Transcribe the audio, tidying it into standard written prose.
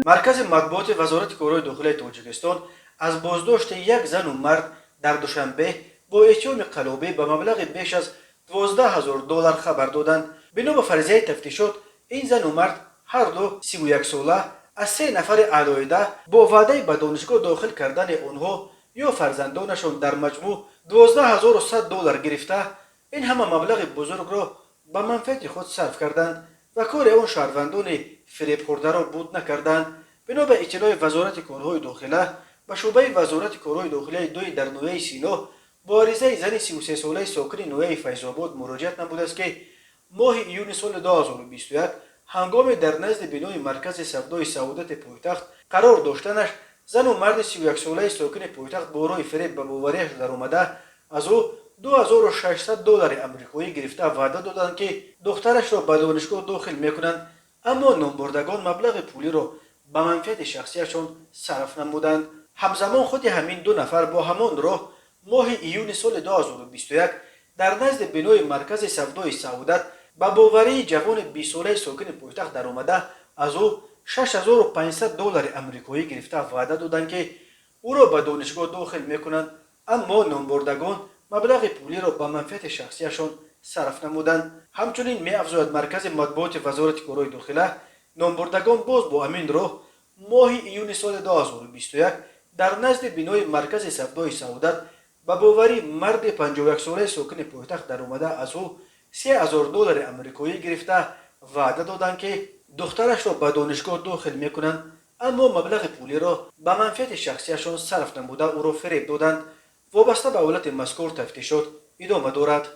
مرکز مطبوعات وزارت کارهای داخلی تاجیکستان از بازداشت یک زن و مرد در دوشنبه با اتهام قلابی به مبلغ بیش از $12,000 خبر دادند. بنا به فرضیه تفتیشات، این زن و مرد هر دو 31 ساله از 3 نفر علاهده با وعده به دانشگاه داخل کردن آنها یا فرزندانشان در مجموع $12,100 گرفته این همه مبلغ بزرگ را به منفعت خود صرف کردند و کار آن شهروندان فریب خورده را بود نکردند. بنا به اطلاع وزارت کارهای داخله به شعبه وزارت کارهای داخلی 2 در نویه سینا با عریضه زن 33 ساله ساکن نویه فیض‌آباد مراجعت نموده است که ماه ایون سال 2021 هنگام در نزد بنای مرکز سودای سعادت پایتخت قرار داشتنش زن و مرد 31 ساله ساکن پایتخت با راه فریب به باوریش در آمده از او $2,600 آمریکایی گرفته وعده دادند که دخترش را به دانشگاه داخل میکنند، اما نامبردگان مبلغ پولی را به منفعت شخصیشان صرف نمودند. همزمان خود همین 2 نفر با همان راه ماه ایون سال 2021 در نزد بنای مرکز سودای سعادت به باوری جوان 20 ساله ساکن پایتخت در آمده از او $6,500 آمریکایی گرفته وعده دادند که او را به دانشگاه داخل میکنند، اما نامبردگان مبلغ پولی را به منفعت شخصیشان صرف نمودند. همچنین می افزاید مرکز مطبوعات وزارت کارهای داخله نامبردگان باز با امین راه ماه ایون سال 2021 در نزد بنای مرکز سودای سعادت به باوری مرد 51 ساله ساکن پایتخت در آمده از او $3,000 آمریکایی گرفته وعده دادند که دخترش را به دانشگاه داخل میکنند، اما مبلغ پولی را به منفعت شخصیشان صرف نموده او را فریب دادند. وابسته به حالت مذکور تفتیشات ادامه دارد.